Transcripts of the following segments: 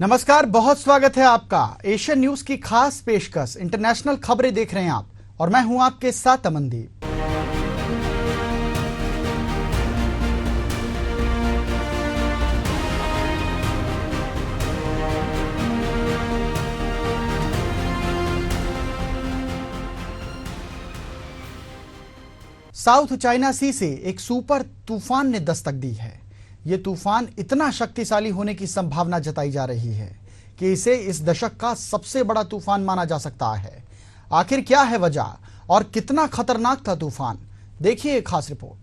नमस्कार, बहुत स्वागत है आपका एशियन न्यूज की खास पेशकश इंटरनेशनल खबरें देख रहे हैं आप और मैं हूं आपके साथ अमनदीप। साउथ चाइना सी से एक सुपर तूफान ने दस्तक दी है। ये तूफान इतना शक्तिशाली होने की संभावना जताई जा रही है कि इसे इस दशक का सबसे बड़ा तूफान माना जा सकता है। आखिर क्या है वजह और कितना खतरनाक था तूफान, देखिए एक खास रिपोर्ट।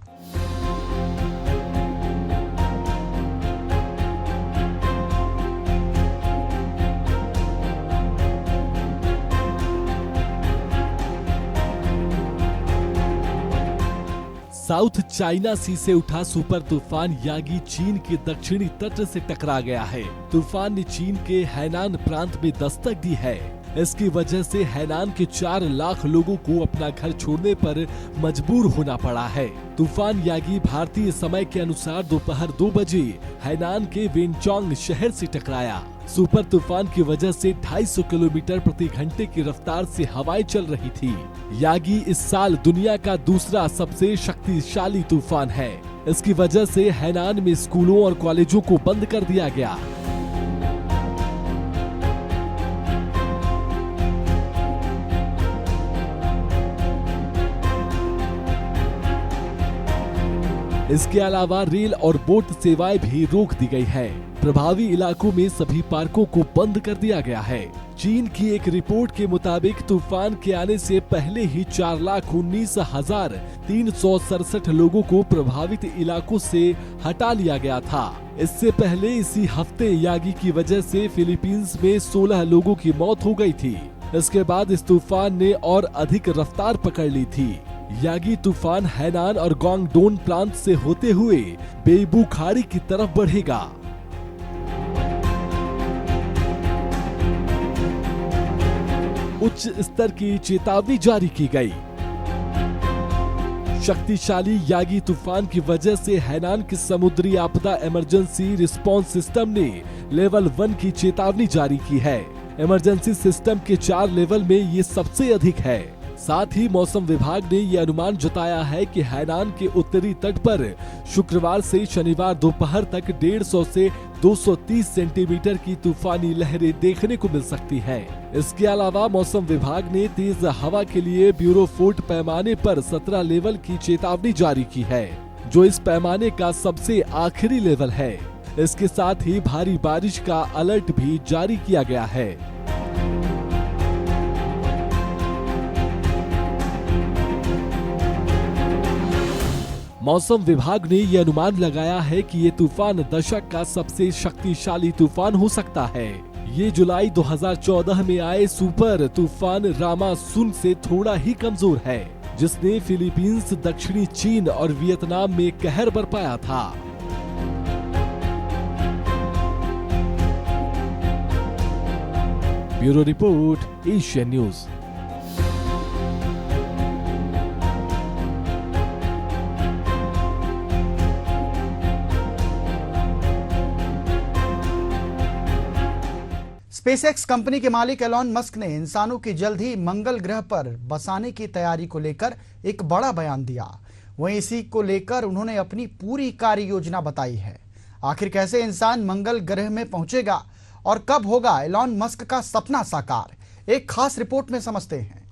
साउथ चाइना सी से उठा सुपर तूफान यागी चीन के दक्षिणी तट से टकरा गया है। तूफान ने चीन के हैनान प्रांत में दस्तक दी है। इसकी वजह से हैनान के 4 लाख लोगों को अपना घर छोड़ने पर मजबूर होना पड़ा है। तूफान यागी भारतीय समय के अनुसार दोपहर 2 बजे हैनान के वेनचोंग शहर से टकराया। सुपर तूफान की वजह से 250 किलोमीटर प्रति घंटे की रफ्तार से हवाएं चल रही थी। यागी इस साल दुनिया का दूसरा सबसे शक्तिशाली तूफान है। इसकी वजह से हैनान में स्कूलों और कॉलेजों को बंद कर दिया गया। इसके अलावा रेल और बोट सेवाएं भी रोक दी गई है। प्रभावी इलाकों में सभी पार्कों को बंद कर दिया गया है। चीन की एक रिपोर्ट के मुताबिक तूफान के आने से पहले ही 4,19,367 लोगों को प्रभावित इलाकों से हटा लिया गया था। इससे पहले इसी हफ्ते यागी की वजह से फिलीपींस में 16 लोगों की मौत हो गई थी। इसके बाद इस तूफान ने और अधिक रफ्तार पकड़ ली थी। यागी तूफान हैनान और गोंगडोन प्रांत से होते हुए बेइबू खाड़ी की तरफ बढ़ेगा। उच्च स्तर की चेतावनी जारी की गई। शक्तिशाली यागी तूफान की वजह से हैनान की समुद्री आपदा इमरजेंसी रिस्पांस सिस्टम ने लेवल 1 की चेतावनी जारी की है। इमरजेंसी सिस्टम के 4 लेवल में ये सबसे अधिक है। साथ ही मौसम विभाग ने ये अनुमान जताया है कि हैनान के उत्तरी तट पर शुक्रवार से शनिवार दोपहर तक 150 से 230 सेंटीमीटर की तूफानी लहरें देखने को मिल सकती हैं। इसके अलावा मौसम विभाग ने तेज हवा के लिए ब्यूरोफोर्ट पैमाने पर 17 लेवल की चेतावनी जारी की है, जो इस पैमाने का सबसे आखिरी लेवल है। इसके साथ ही भारी बारिश का अलर्ट भी जारी किया गया है। मौसम विभाग ने यह अनुमान लगाया है कि ये तूफान दशक का सबसे शक्तिशाली तूफान हो सकता है। ये जुलाई 2014 में आए सुपर तूफान रामासुन से थोड़ा ही कमजोर है, जिसने फिलीपींस, दक्षिणी चीन और वियतनाम में कहर बरपाया था। Bureau report, Asian news. SpaceX company के मालिक एलॉन मस्क ने इंसानों की जल्द ही मंगल ग्रह पर बसाने की तैयारी को लेकर एक बड़ा बयान दिया। वहीं इसी को लेकर उन्होंने अपनी पूरी कार्य योजना बताई है। आखिर कैसे इंसान मंगल ग्रह में पहुंचेगा और कब होगा एलॉन मस्क का सपना साकार, एक खास रिपोर्ट में समझते हैं।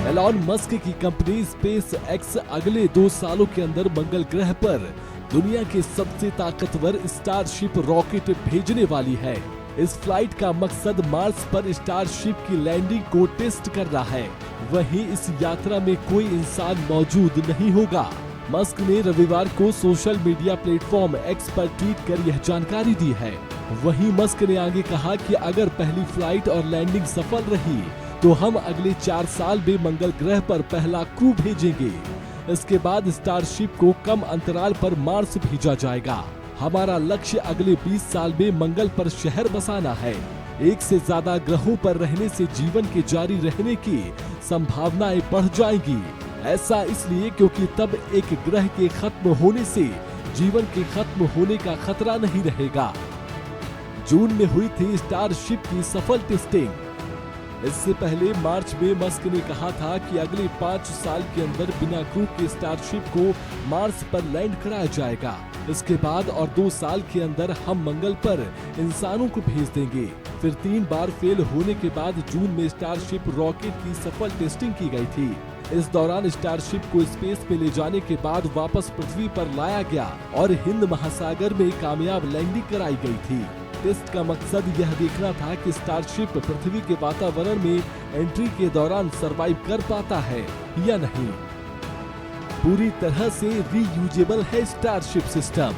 एलॉन मस्क की कंपनी स्पेस एक्स अगले 2 सालों के अंदर मंगल ग्रह पर दुनिया के सबसे ताकतवर स्टारशिप रॉकेट भेजने वाली है। इस फ्लाइट का मकसद मार्स पर स्टारशिप की लैंडिंग को टेस्ट करना है। वहीं इस यात्रा में कोई इंसान मौजूद नहीं होगा। मस्क ने रविवार को सोशल मीडिया प्लेटफॉर्म एक्स पर ट्वीट कर यह जानकारी दी है। वहीं मस्क ने आगे कहा कि अगर पहली फ्लाइट और लैंडिंग सफल रही तो हम अगले 4 साल में मंगल ग्रह पर पहला क्रू भेजेंगे। इसके बाद स्टारशिप को कम अंतराल पर मार्स भेजा जाएगा। हमारा लक्ष्य अगले 20 साल में मंगल पर शहर बसाना है। 1 से ज्यादा ग्रहों पर रहने से जीवन के जारी रहने की संभावनाएं बढ़ जाएंगी। ऐसा इसलिए क्योंकि तब एक ग्रह के खत्म होने से जीवन के खत्म होने का खतरा नहीं रहेगा। जून में हुई थी स्टारशिप की सफल टेस्टिंग। इससे पहले मार्च में मस्क ने कहा था कि अगले 5 साल के अंदर बिना क्रू के स्टारशिप को मार्स पर लैंड कराया जाएगा। इसके बाद और 2 साल के अंदर हम मंगल पर इंसानों को भेज देंगे। फिर 3 बार फेल होने के बाद जून में स्टारशिप रॉकेट की सफल टेस्टिंग की गई थी। इस दौरान स्टारशिप को स्पेस में ले जाने के बाद वापस पृथ्वी पर लाया गया और हिंद महासागर में कामयाब लैंडिंग कराई गई थी। टेस्ट का मकसद यह देखना था कि स्टारशिप पृथ्वी के वातावरण में एंट्री के दौरान सरवाइव कर पाता है या नहीं। पूरी तरह से रीयूजेबल है स्टारशिप सिस्टम।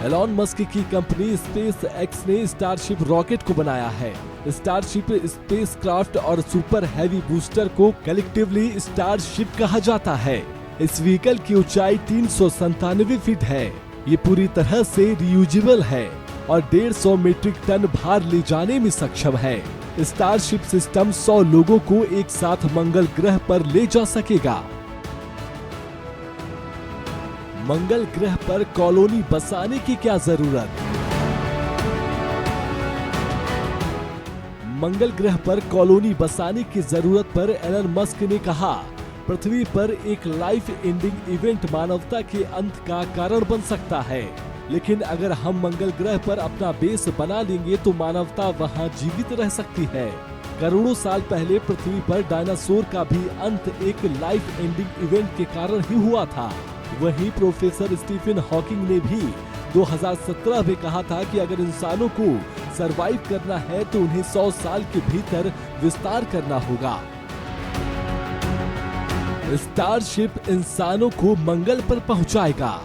एलॉन मस्क की कंपनी स्पेस एक्स ने स्टारशिप रॉकेट को बनाया है। स्टारशिप स्पेसक्राफ्ट और सुपर हैवी बूस्टर को कलेक्टिवली स्टारशिप कहा जाता है। इस व्हीकल की ऊंचाई 397 फीट है। ये पूरी तरह से रियूजेबल है और 150 मीट्रिक टन भार ले जाने में सक्षम है। स्टारशिप सिस्टम 100 लोगों को एक साथ मंगल ग्रह पर ले जा सकेगा। मंगल ग्रह पर कॉलोनी बसाने की क्या जरूरत? मंगल ग्रह पर कॉलोनी बसाने की जरूरत पर एलन मस्क ने कहा, पृथ्वी पर एक लाइफ एंडिंग इवेंट मानवता के अंत का कारण बन सकता है, लेकिन अगर हम मंगल ग्रह पर अपना बेस बना लेंगे तो मानवता वहां जीवित रह सकती है। करोड़ों साल पहले पृथ्वी पर डायनासोर का भी अंत एक लाइफ एंडिंग इवेंट के कारण ही हुआ था। वहीं प्रोफेसर स्टीफन हॉकिंग ने भी 2017 में कहा था कि अगर इंसानों को सरवाइव करना है तो उन्हें 100 साल के भीतर विस्तार करना होगा। स्टारशिप इंसानों को मंगल पर पहुंचाएगा।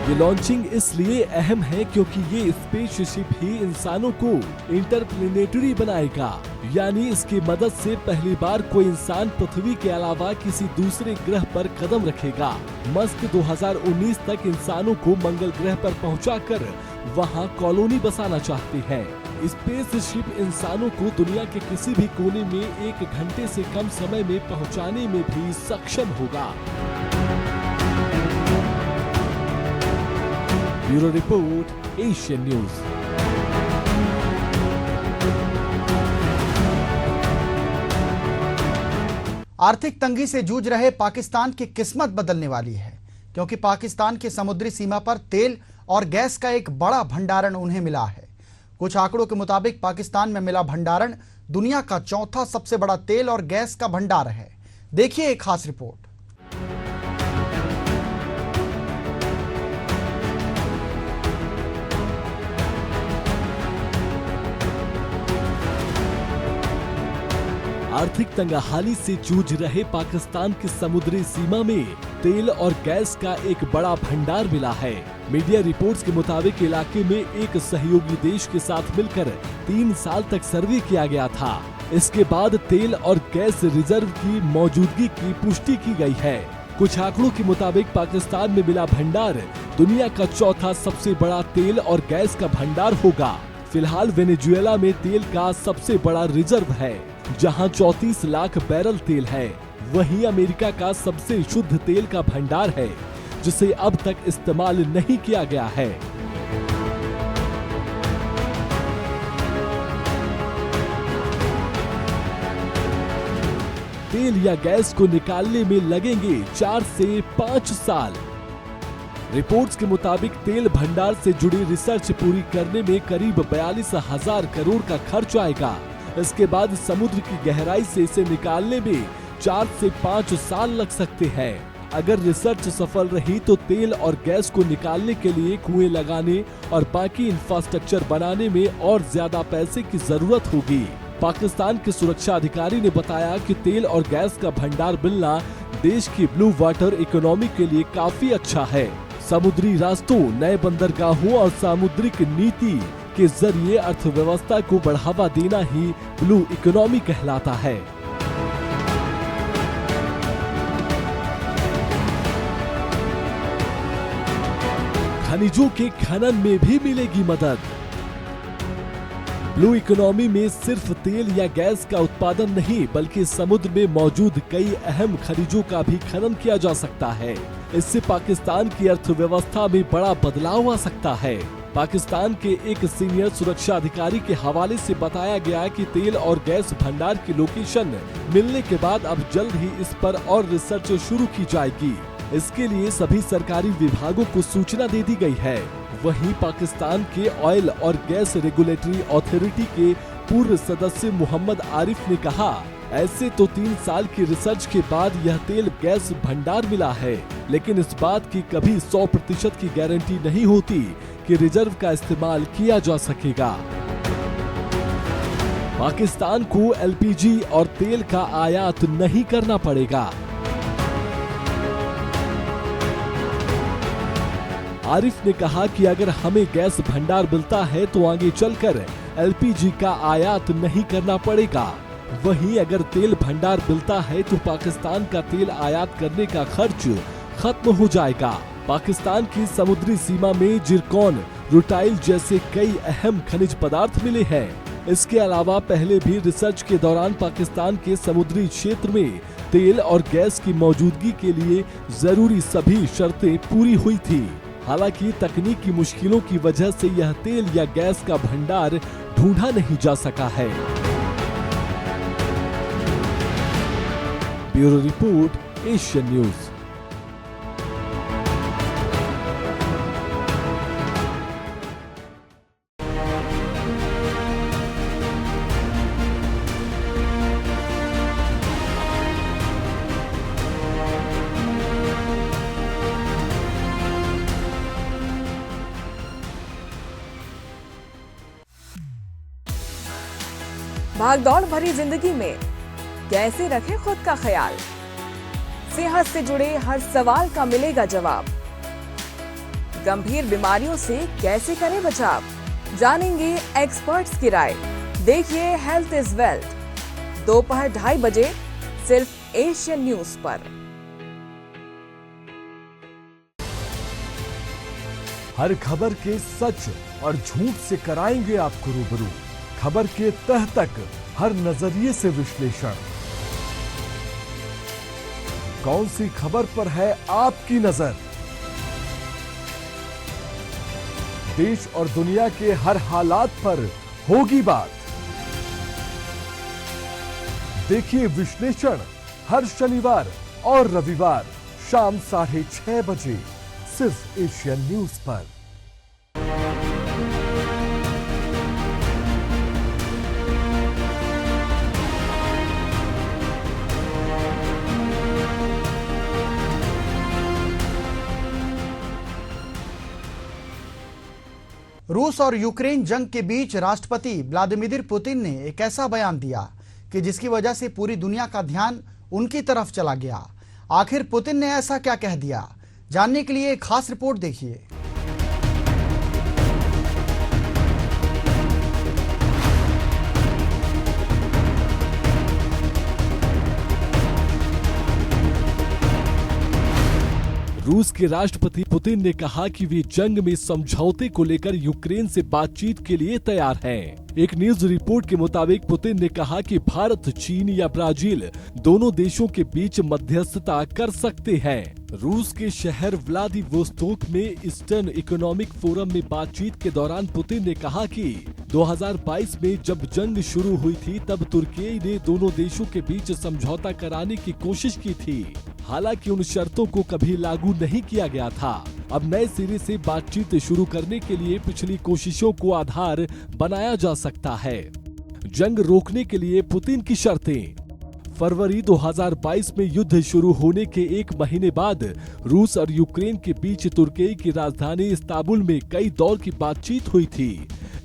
ये लॉन्चिंग इसलिए अहम है क्योंकि ये स्पेसशिप ही इंसानों को इंटरप्लेनेटरी बनाएगा, यानी इसकी मदद से पहली बार कोई इंसान पृथ्वी के अलावा किसी दूसरे ग्रह पर कदम रखेगा। मस्क 2019 तक इंसानों को मंगल ग्रह पर पहुंचाकर वहां कॉलोनी बसाना चाहती है। स्पेसशिप इंसानों को दुनिया के किसी भी कोने में 1 घंटे से कम समय में पहुंचाने में भी सक्षम होगा। Bureau report, Asian news. आर्थिक तंगी से जूझ रहे पाकिस्तान की किस्मत बदलने वाली है, क्योंकि पाकिस्तान की समुद्री सीमा पर तेल और गैस का एक बड़ा भंडारण उन्हें मिला है। कुछ आंकड़ों के मुताबिक पाकिस्तान में मिला भंडारण दुनिया का 4था सबसे बड़ा तेल और गैस का भंडार है। देखिए एक खास रिपोर्ट। आर्थिक तंगहाली से जूझ रहे पाकिस्तान की समुद्री सीमा में तेल और गैस का एक बड़ा भंडार मिला है। मीडिया रिपोर्ट्स के मुताबिक इलाके में एक सहयोगी देश के साथ मिलकर 3 साल तक सर्वे किया गया था। इसके बाद तेल और गैस रिजर्व की मौजूदगी की पुष्टि की गई है। कुछ आंकड़ों के मुताबिक पाकिस्तान में मिला भंडार दुनिया का 4था सबसे बड़ा तेल और गैस का भंडार होगा। फिलहाल वेनेजुएला में तेल का सबसे बड़ा रिजर्व है, जहां 34 लाख बैरल तेल है। वहीं अमेरिका का सबसे शुद्ध तेल का भंडार है, जिसे अब तक इस्तेमाल नहीं किया गया है। तेल या गैस को निकालने में लगेंगे 4 से 5 साल। रिपोर्ट्स के मुताबिक तेल भंडार से जुड़ी रिसर्च पूरी करने में करीब 42,000 करोड़ का खर्च आएगा। इसके बाद समुद्र की गहराई से इसे निकालने में 4 से 5 साल लग सकते हैं। अगर रिसर्च सफल रही तो तेल और गैस को निकालने के लिए कुएं लगाने और बाकी इंफ्रास्ट्रक्चर बनाने में और ज्यादा पैसे की जरूरत होगी। पाकिस्तान के सुरक्षा अधिकारी ने बताया कि तेल और गैस का भंडार मिलना देश की ब्लू वाटर इकोनॉमी के लिए काफी अच्छा है। समुद्री रास्तों, नए बंदरगाहों और सामुद्रिक नीति के जरिए अर्थव्यवस्था को बढ़ावा देना ही ब्लू इकोनॉमी कहलाता है। खनिजों के खनन में भी मिलेगी मदद। ब्लू इकोनॉमी में सिर्फ तेल या गैस का उत्पादन नहीं बल्कि समुद्र में मौजूद कई अहम खनिजों का भी खनन किया जा सकता है। इससे पाकिस्तान की अर्थव्यवस्था में बड़ा बदलाव आ सकता है। पाकिस्तान के एक सीनियर सुरक्षा अधिकारी के हवाले से बताया गया कि तेल और गैस भंडार की लोकेशन मिलने के बाद अब जल्द ही इस पर और रिसर्च शुरू की जाएगी। इसके लिए सभी सरकारी विभागों को सूचना दे दी गई है। वहीं पाकिस्तान के ऑयल और गैस रेगुलेटरी अथॉरिटी के पूर्व सदस्य मोहम्मद आरिफ ने कहा, ऐसे तो 3 साल की रिसर्च के बाद यह तेल गैस भंडार मिला है, लेकिन इस बात की कभी 100% की गारंटी नहीं होती कि रिजर्व का इस्तेमाल किया जा सकेगा। पाकिस्तान को एलपीजी और तेल का आयात नहीं करना पड़ेगा। आरिफ ने कहा कि अगर हमें गैस भंडार मिलता है तो आगे चलकर एलपीजी का आयात नहीं करना पड़ेगा। वहीं अगर तेल भंडार मिलता है तो पाकिस्तान का तेल आयात करने का खर्च खत्म हो जाएगा। पाकिस्तान की समुद्री सीमा में जिरकॉन, रूटाइल जैसे कई अहम खनिज पदार्थ मिले हैं। इसके अलावा पहले भी रिसर्च के दौरान पाकिस्तान के समुद्री क्षेत्र में तेल और गैस की मौजूदगी के लिए जरूरी सभी शर्तें पूरी हुई थी। हालांकि तकनीकी मुश्किलों की वजह से यह तेल या गैस का भंडार ढूंढा नहीं जा सका है। Bureau report, Asian news. भागदौड़ भरी जिंदगी में कैसे रखें खुद का ख्याल, सेहत से जुड़े हर सवाल का मिलेगा जवाब। गंभीर बीमारियों से कैसे करें बचाव, जानेंगे एक्सपर्ट्स की राय। देखिए हेल्थ इज वेल्थ, दोपहर 2:30 बजे सिर्फ एशियन न्यूज पर। हर खबर के सच और झूठ से कराएंगे आपको रूबरू। खबर के तह तक हर नजरिए से विश्लेषण। कौन सी खबर पर है आपकी नजर? देश और दुनिया के हर हालात पर होगी बात। देखिए विश्लेषण हर शनिवार और रविवार शाम 6:30 बजे सिर्फ एशियन न्यूज पर। रूस और यूक्रेन जंग के बीच राष्ट्रपति व्लादिमीर पुतिन ने एक ऐसा बयान दिया कि जिसकी वजह से पूरी दुनिया का ध्यान उनकी तरफ चला गया। आखिर पुतिन ने ऐसा क्या कह दिया, जानने के लिए एक खास रिपोर्ट देखिए। रूस के राष्ट्रपति पुतिन ने कहा कि वे जंग में समझौते को लेकर यूक्रेन से बातचीत के लिए तैयार हैं। एक न्यूज रिपोर्ट के मुताबिक पुतिन ने कहा कि भारत, चीन या ब्राजील दोनों देशों के बीच मध्यस्थता कर सकते हैं। रूस के शहर व्लादिवोस्तोक में ईस्टर्न इकोनॉमिक फोरम में बातचीत के दौरान पुतिन ने कहा कि 2022 में जब जंग शुरू हुई थी तब तुर्की ने दोनों देशों के बीच समझौता कराने की कोशिश की थी। हालांकि उन शर्तों को कभी लागू नहीं किया गया था। अब नए सिरे से बातचीत शुरू करने के लिए पिछली कोशिशों को आधार बनाया जा सकता है। जंग रोकने के लिए पुतिन की शर्तें। फरवरी 2022 में युद्ध शुरू होने के 1 महीने बाद रूस और यूक्रेन के बीच तुर्की की राजधानी इस्तांबुल में कई दौर की बातचीत हुई थी।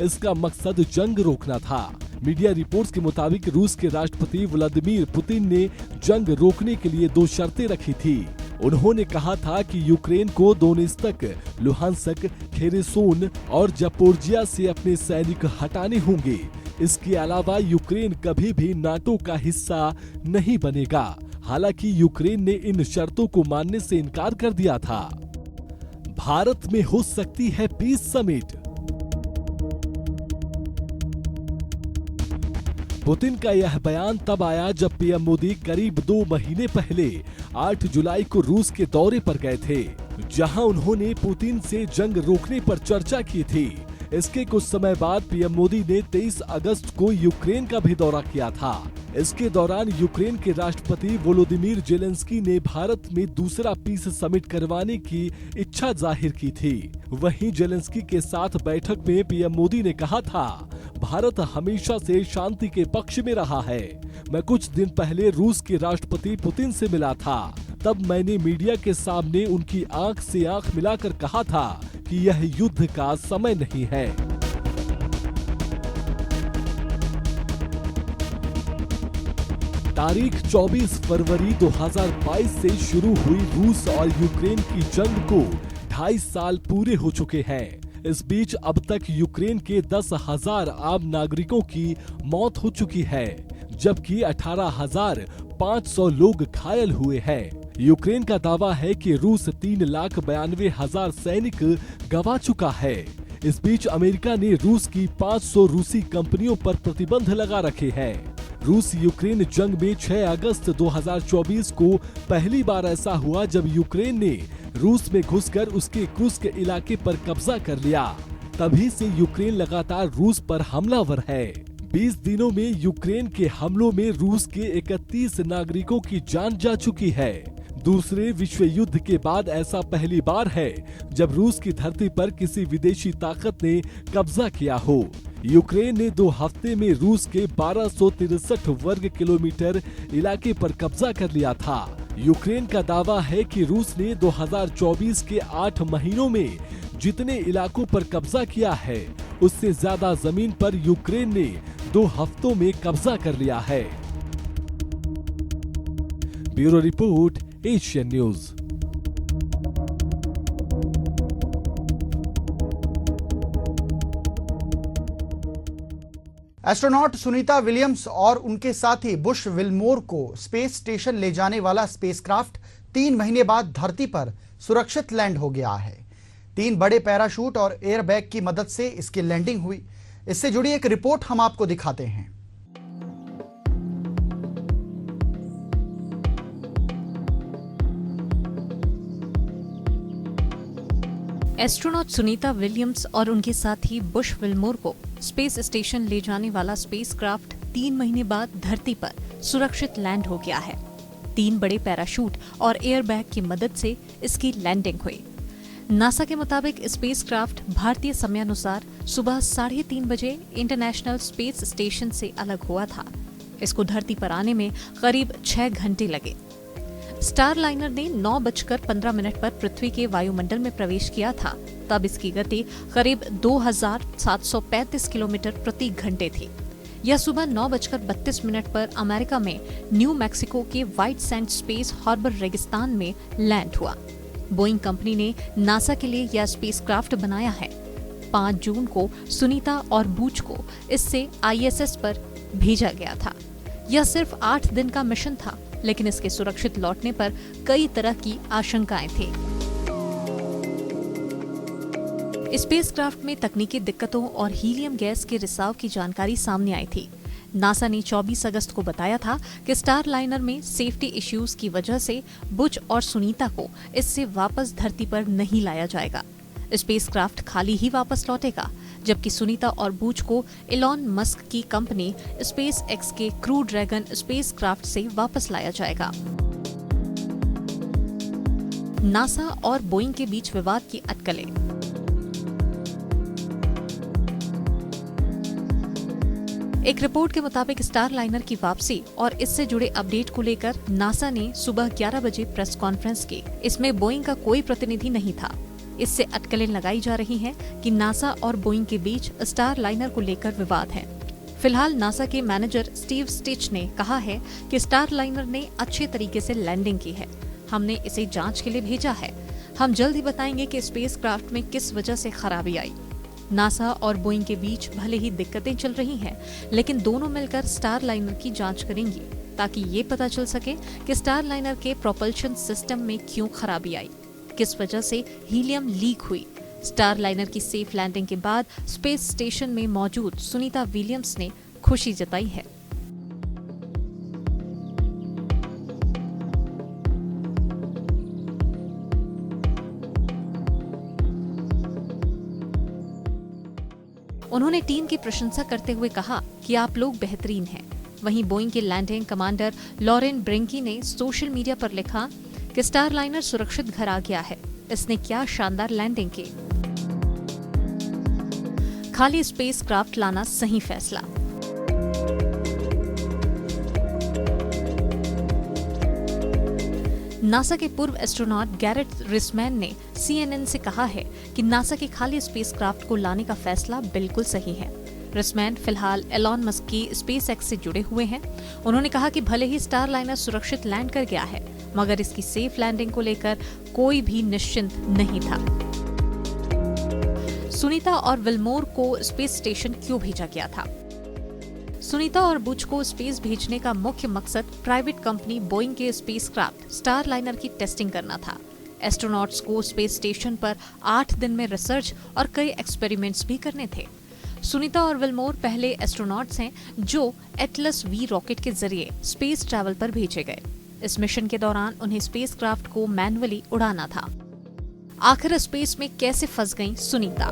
इसका मकसद जंग रोकना था। मीडिया रिपोर्ट्स के मुताबिक रूस के राष्ट्रपति व्लादिमीर पुतिन ने जंग रोकने के लिए 2 शर्तें रखी थी। उन्होंने कहा था कि यूक्रेन को दोनेत्स्क, लुहांस्क, खेरेसोन और जापोरिजिया से अपने सैनिक हटाने होंगे। इसके अलावा यूक्रेन कभी भी नाटो का हिस्सा नहीं बनेगा। हालांकि यूक्रेन ने इन शर्तों को मानने से इनकार कर दिया था। भारत में हो सकती है पीस समिट। पुतिन का यह बयान तब आया जब पीएम मोदी करीब 2 महीने पहले 8 जुलाई को रूस के दौरे पर गए थे, जहां उन्होंने पुतिन से जंग रोकने पर चर्चा की थी। इसके कुछ समय बाद पीएम मोदी ने 23 अगस्त को यूक्रेन का भी दौरा किया था। इसके दौरान यूक्रेन के राष्ट्रपति वोलोदिमीर जेलेंस्की ने भारत में दूसरा पीस समिट करवाने की इच्छा जाहिर की थी। वहीं जेलेंस्की के साथ बैठक में पीएम मोदी ने कहा था, भारत हमेशा से शांति के पक्ष में रहा है। मैं कुछ दिन पहले रूस के राष्ट्रपति पुतिन से मिला था। तब मैंने मीडिया के सामने उनकी आंख से आंख मिलाकर कहा था कि यह युद्ध का समय नहीं है। तारीख 24 फरवरी 2022 से शुरू हुई रूस और यूक्रेन की जंग को 2.5 साल पूरे हो चुके हैं। इस बीच अब तक यूक्रेन के 10,000 आम नागरिकों की मौत हो चुकी है, जबकि 18,500 लोग घायल हुए हैं। यूक्रेन का दावा है कि रूस 3,92,000 सैनिक गंवा चुका है। इस बीच अमेरिका ने रूस की 500 रूसी कंपनियों पर प्रतिबंध लगा रखे हैं। रूस यूक्रेन जंग में 6 अगस्त 2024 को पहली बार ऐसा हुआ जब यूक्रेन ने रूस में घुसकर उसके कुर्स्क इलाके पर कब्जा कर लिया। तभी से यूक्रेन लगातार रूस पर हमलावर है। 20 दिनों में यूक्रेन के हमलों में रूस के 31 नागरिकों की जान जा चुकी है। दूसरे विश्व युद्ध के बाद ऐसा पहली बार है जब रूस की धरती पर किसी विदेशी ताकत ने कब्जा किया हो। यूक्रेन ने 2 हफ्ते में रूस के 1263 वर्ग किलोमीटर इलाके पर कब्जा कर लिया था। यूक्रेन का दावा है कि रूस ने 2024 के 8 महीनों में जितने इलाकों पर कब्जा किया है, उससे ज्यादा जमीन पर यूक्रेन ने 2 हफ्तों में कब्जा कर लिया है। Bureau report, Asian news. Astronaut Sunita Williams और उनके साथी बुश विल्मोर को स्पेस स्टेशन ले जाने वाला स्पेसक्राफ्ट 3 महीने बाद धरती पर सुरक्षित लैंड हो गया है। 3 बड़े पैराशूट और एयरबैग की मदद से इसकी लैंडिंग हुई। इससे जुड़ी एक रिपोर्ट हम आपको दिखाते हैं। एस्ट्रोनॉट सुनीता विलियम्स और उनके साथी बुश विल्मोर को स्पेस स्टेशन ले जाने वाला स्पेसक्राफ्ट 3 महीने बाद धरती पर सुरक्षित लैंड हो गया है। 3 बड़े पैराशूट और एयरबैग की मदद से इसकी लैंडिंग हुई। नासा के मुताबिक स्पेसक्राफ्ट भारतीय समयानुसार सुबह 3:30 बजे इंटरनेशनल स्पेस स्टेशन से अलग हुआ था। इसको धरती पर आने में करीब 6 घंटे लगे। स्टार लाइनर ने 9:15 पर पृथ्वी के वायुमंडल में प्रवेश किया था। तब इसकी गति करीब 2735 किलोमीटर प्रति घंटे थी। यह सुबह 9:32 पर अमेरिका में न्यू मैक्सिको के व्हाइट सैंड स्पेस हार्बर रेगिस्तान में लैंड हुआ। बोइंग कंपनी ने नासा के लिए यह स्पेसक्राफ्ट बनाया है। 5 जून को सुनीता और बूच को इससे ISS पर भेजा गया था। यह सिर्फ 8 दिन का मिशन था, लेकिन इसके सुरक्षित लौटने पर कई तरह की आशंकाएं थी। स्पेसक्राफ्ट में तकनीकी दिक्कतों और हीलियम गैस के रिसाव की जानकारी सामने आई थी। नासा ने 24 अगस्त को बताया था कि स्टार लाइनर में सेफ्टी इश्यूज की वजह से बुच और सुनीता को इससे वापस धरती पर नहीं लाया जाएगा। स्पेसक्राफ्ट खाली ही वापस लौटेगा, जबकि सुनीता और बूच को एलॉन मस्क की कंपनी स्पेस एक्स के क्रू ड्रैगन स्पेसक्राफ्ट से वापस लाया जाएगा। नासा और बोइंग के बीच विवाद की अटकलें। एक रिपोर्ट के मुताबिक स्टार लाइनर की वापसी और इससे जुड़े अपडेट को लेकर नासा ने सुबह 11 बजे प्रेस कॉन्फ्रेंस की। इसमें बोइंग का कोई प्रतिनिधि नहीं था। इससे अटकलें लगाई जा रही हैं कि नासा और बोइंग के बीच स्टार लाइनर को लेकर विवाद है। फिलहाल नासा के मैनेजर स्टीव स्टिच ने कहा है कि स्टार लाइनर ने अच्छे तरीके से लैंडिंग की है। हमने इसे जांच के लिए भेजा है। हम जल्द ही बताएंगे कि स्पेसक्राफ्ट में किस वजह से खराबी आई। नासा और बोइंग के बीच भले ही दिक्कतें चल रही हैं, लेकिन दोनों मिलकर स्टार लाइनर की जांच करेंगी ताकि ये पता चल सके कि स्टार लाइनर के प्रोपल्शन सिस्टम में क्यों खराबी आई, किस वजह से हीलियम लीक हुई। स्टार लाइनर की सेफ लैंडिंग के बाद स्पेस स्टेशन में मौजूद सुनीता विलियम्स ने खुशी जताई है। उन्होंने टीम की प्रशंसा करते हुए कहा कि आप लोग बेहतरीन हैं। वहीं बोइंग के लैंडिंग कमांडर लॉरेन ब्रिंकी ने सोशल मीडिया पर लिखा कि स्टारलाइनर सुरक्षित घर आ गया है। इसने क्या शानदार लैंडिंग की। खाली स्पेसक्राफ्ट लाना सही फैसला। नासा के पूर्व एस्ट्रोनॉट गैरेट रिसमैन ने CNN से कहा है कि नासा के खाली स्पेसक्राफ्ट को लाने का फैसला बिल्कुल सही है। रिसमैन फिलहाल एलॉन मस्क की SpaceX से जुड़े हुए हैं। उन्होंने कहा कि भले ही स्टारलाइनर सुरक्षित लैंड कर गया है, मगर इसकी सेफ लैंडिंग को लेकर कोई भी निश्चिंत नहीं था। सुनीता और विल्मोर को स्पेस स्टेशन क्यों भेजा गया था? सुनीता और बुच को स्पेस भेजने का मुख्य मकसद प्राइवेट कंपनी बोइंग के स्पेसक्राफ्ट स्टारलाइनर की टेस्टिंग करना था। एस्ट्रोनॉट्स को स्पेस स्टेशन पर 8 दिन में रिसर्च और कई एक्सपेरिमेंट्स भी करने थे। सुनीता और विल्मोर पहले एस्ट्रोनॉट्स हैं जो एटलस V रॉकेट के जरिए स्पेस ट्रैवल पर भेजे गए। इस मिशन के दौरान उन्हें स्पेसक्राफ्ट को मैन्युअली उड़ाना था। आखिर स्पेस में कैसे फंस गईं सुनीता?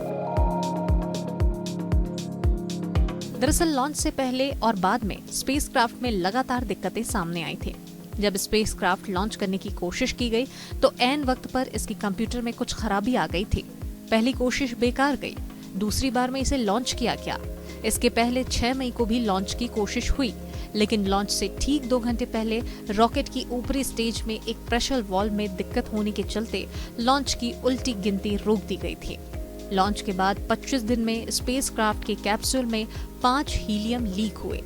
दरअसल लॉन्च से पहले और बाद में स्पेसक्राफ्ट में लगातार दिक्कतें सामने आई थी। जब स्पेसक्राफ्ट लॉन्च करने की कोशिश की गई तो ऐन वक्त पर इसकी कंप्यूटर में कुछ खराबी आ गई थी। पहली कोशिश बेकार गई। दूसरी बार में इसे लॉन्च किया गया। इसके पहले 6 मई को भी लॉन्च की कोशिश हुई, लेकिन लॉन्च से ठीक 2 घंटे पहले रॉकेट की ऊपरी स्टेज में एक प्रेशर वाल्व में दिक्कत होने के चलते लॉन्च की उल्टी गिनती रोक दी गई थी। लॉन्च के बाद 25 दिन में स्पेसक्राफ्ट के कैप्सूल में 5 हीलियम लीक हुए।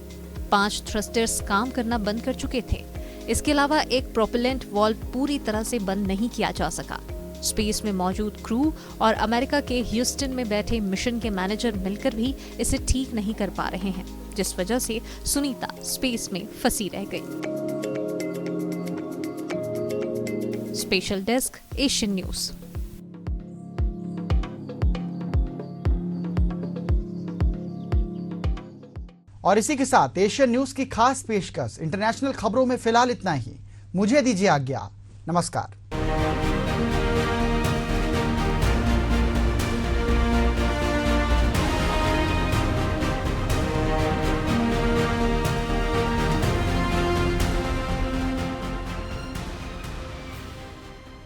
5 थ्रस्टर्स काम करना बंद कर चुके थे। इसके अलावा एक प्रोपेलेंट वाल्व पूरी तरह से बंद नहीं किया जा सका। स्पेस में मौजूद क्रू और अमेरिका के ह्यूस्टन में बैठे मिशन के मैनेजर मिलकर भी इसे ठीक नहीं कर पा रहे हैं, जिस वजह से सुनीता स्पेस में फंसी रह गई। Special desk, Asian news. और इसी के साथ एशियन न्यूज की खास पेशकश इंटरनेशनल खबरों में फिलहाल इतना ही। मुझे दीजिए आज्ञा। नमस्कार।